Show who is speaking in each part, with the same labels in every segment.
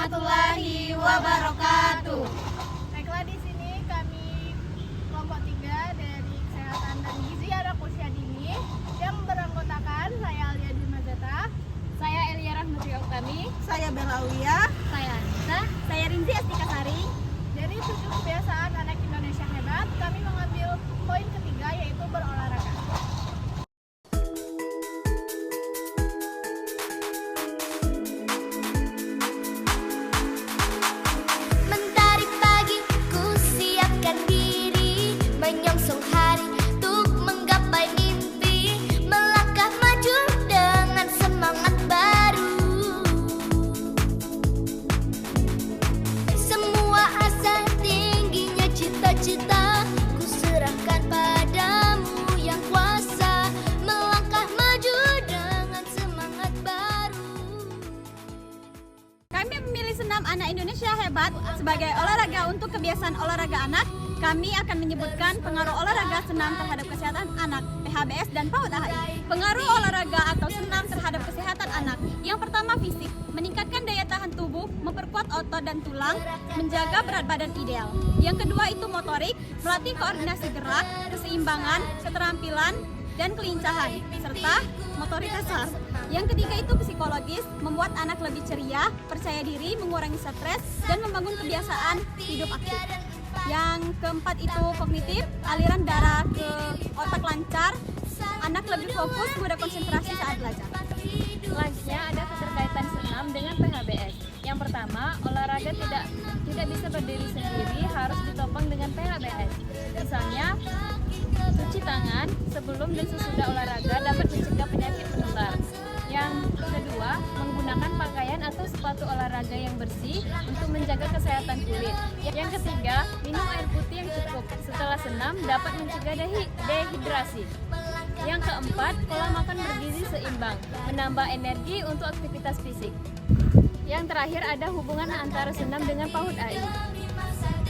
Speaker 1: warahmatullahi wabarakatuh.
Speaker 2: Baiklah, di sini kami kelompok 3 dari Kesehatan dan Gizi Anak Usia Dini yang beranggotakan saya Alia Dwi Mazata,
Speaker 1: Saya Elia Rahmatri Oktami,
Speaker 2: saya Bella Uya,
Speaker 1: saya Anissa, saya Rinzi Astika Sari.
Speaker 2: dari 7 kebiasaan anak Indonesia hebat. Kami mengambil poin ketiga, yaitu berolahraga.
Speaker 3: Mentari pagi, ku siapkan diri, menyongsong hari untuk menggapai mimpi, melangkah maju dengan semangat baru. Semua asa tingginya cita-cita, ku serahkan padamu yang kuasa, melangkah maju dengan semangat baru.
Speaker 1: Kami memilih senam anak Indonesia hebat sebagai olahraga untuk kebiasaan olahraga anak. Kami akan menyebutkan pengaruh olahraga senam terhadap kesehatan anak, PHBS dan PAUD HI. Pengaruh olahraga atau senam terhadap kesehatan anak. Yang pertama, fisik, meningkatkan daya tahan tubuh, memperkuat otot dan tulang, menjaga berat badan ideal. Yang kedua itu motorik, melatih koordinasi gerak, keseimbangan, keterampilan, dan kelincahan, serta motorik kasar. Yang ketiga itu psikologis, membuat anak lebih ceria, percaya diri, mengurangi stres, dan membangun kebiasaan hidup aktif. Yang keempat itu kognitif, aliran darah ke otak lancar, anak lebih fokus, mudah konsentrasi saat belajar.
Speaker 4: Selanjutnya ada keterkaitan senam dengan PHBS. Yang pertama, olahraga tidak bisa berdiri sendiri, harus ditopang dengan PHBS. Misalnya, cuci tangan sebelum dan sesudah olahraga dapat mencegah penyakit menular. Yang kedua, menggunakan pakaian atau sepatu olahraga yang bersih untuk menjaga kesehatan kulit. Yang ketiga, minum air putih yang cukup setelah senam dapat mencegah dehidrasi. Yang keempat, pola makan bergizi seimbang, menambah energi untuk aktivitas fisik. Yang terakhir ada hubungan antara senam dengan PAUD HI.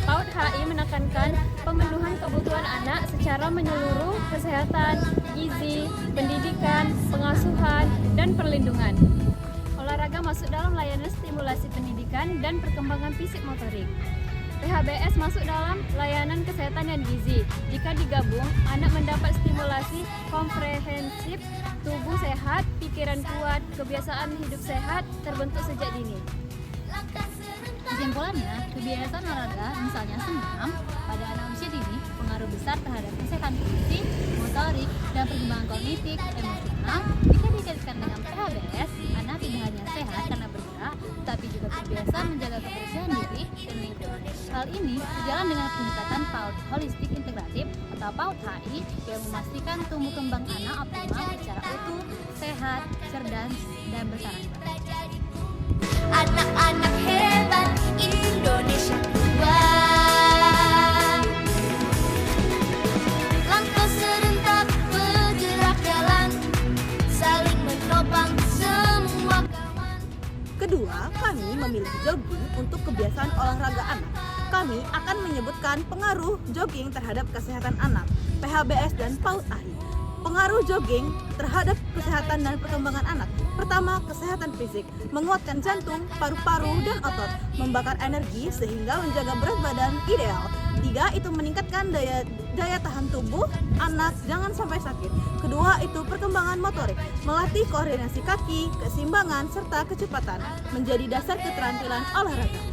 Speaker 4: PAUD HI menekankan pemenuhan kebutuhan anak secara menyeluruh, kesehatan, gizi, pendidikan, pengasuhan, dan perlindungan. Olahraga masuk dalam layanan stimulasi pendidikan dan perkembangan fisik motorik. PHBS masuk dalam layanan kesehatan dan gizi. Jika digabung, anak mendapat stimulasi komprehensif, tubuh sehat, pikiran kuat, kebiasaan hidup sehat terbentuk sejak dini.
Speaker 1: Kesimpulannya, kebiasaan olahraga, misalnya senam, pada anak usia dini pengaruh besar terhadap kesehatan fisik, motorik, dan perkembangan kognitif, emosional. Jika dikaitkan dengan PHBS, anak tidak hanya sehat karena bergerak, tapi juga terbiasa menjaga kebersihan diri dan lingkungan. Hal ini sejalan dengan pendekatan PAUD holistik integratif atau PAUD HI yang memastikan tumbuh kembang anak optimal secara utuh, sehat, cerdas, dan berkarakter.
Speaker 3: Anak-anak hebat Indonesia kuat, langkah serentak bergerak jalan, saling menopang semua kawan.
Speaker 2: Kedua, kami memilih jogging untuk kebiasaan olahraga anak. Kami akan menyebutkan pengaruh jogging terhadap kesehatan anak, PHBS dan PAUD HI. Pengaruh jogging terhadap kesehatan dan perkembangan anak. Pertama, kesehatan fisik, menguatkan jantung, paru-paru, dan otot, membakar energi sehingga menjaga berat badan ideal. 3, itu meningkatkan daya tahan tubuh anak, jangan sampai sakit. Kedua, itu perkembangan motorik, melatih koordinasi kaki, keseimbangan, serta kecepatan, menjadi dasar keterampilan olahraga.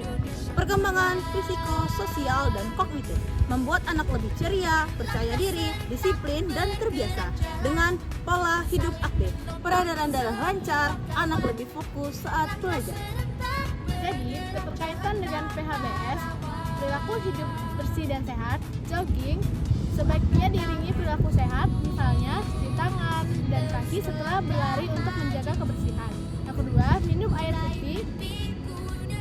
Speaker 2: Perkembangan psikososial dan kognitif, membuat anak lebih ceria, percaya diri, disiplin, dan terbiasa dengan pola hidup aktif. Peredaran darah lancar, anak lebih fokus saat belajar. Jadi, keterkaitan dengan PHBS, perilaku hidup bersih dan sehat, jogging sebaiknya diiringi perilaku sehat, misalnya cuci tangan dan kaki setelah berlari untuk menjaga kebersihan. Yang kedua, minum air putih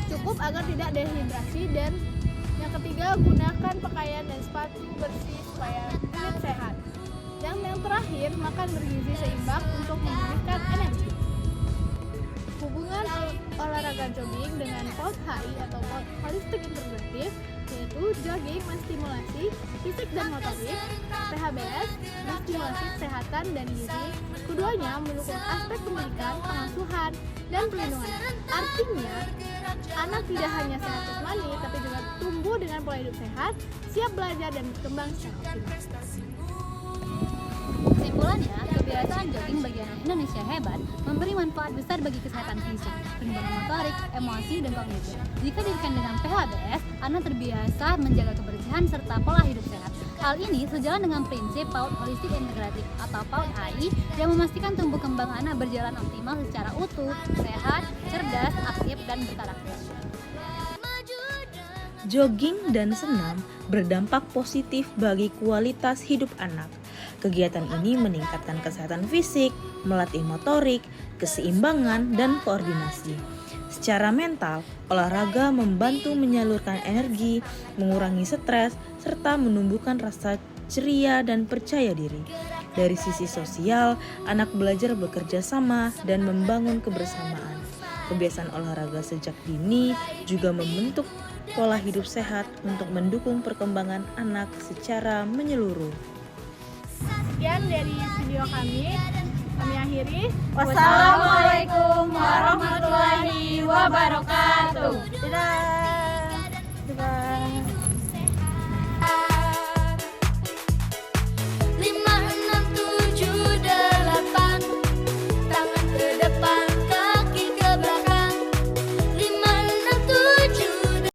Speaker 2: cukup agar tidak dehidrasi, dan yang ketiga, gunakan pakaian dan sepatu bersih supaya kulit sehat. Dan yang terakhir, makan bergizi seimbang untuk memulihkan energi. Hubungan olahraga jogging dengan PAUD HI atau PAUD holistik integratif, yaitu jogging menstimulasi fisik dan motorik, PHBS menstimulasi kesehatan dan gizi. Keduanya mendukung aspek pendidikan, pengasuhan, dan perlindungan. Artinya,
Speaker 5: Anak tidak hanya sehat jasmani, tapi juga tumbuh dengan pola hidup sehat, siap belajar dan berkembang secara optimal.
Speaker 6: Kesimpulannya, kebiasaan jogging bagi anak Indonesia hebat memberi manfaat besar bagi kesehatan fisik, pengembangan motorik, emosi, dan kognitif. Jika diberikan dengan PHBS, anak terbiasa menjaga kebersihan serta pola hidup sehat. Hal ini sejalan dengan prinsip PAUD Holistik Integratif atau PAUD HI yang memastikan tumbuh kembang anak berjalan optimal secara utuh, sehat, cerdas, aktif, dan berkarakter.
Speaker 2: Jogging dan senam berdampak positif bagi kualitas hidup anak. Kegiatan ini meningkatkan kesehatan fisik, melatih motorik, keseimbangan, dan koordinasi. Secara mental, olahraga membantu menyalurkan energi, mengurangi stres, serta menumbuhkan rasa ceria dan percaya diri. Dari sisi sosial, anak belajar bekerja sama dan membangun kebersamaan. Kebiasaan olahraga sejak dini juga membentuk pola hidup sehat untuk mendukung perkembangan anak secara menyeluruh.
Speaker 5: Sekian dari video kami akhiri.
Speaker 1: Wassalamualaikum warahmatullahi wabarakatuh.
Speaker 2: Dadah. Dadah.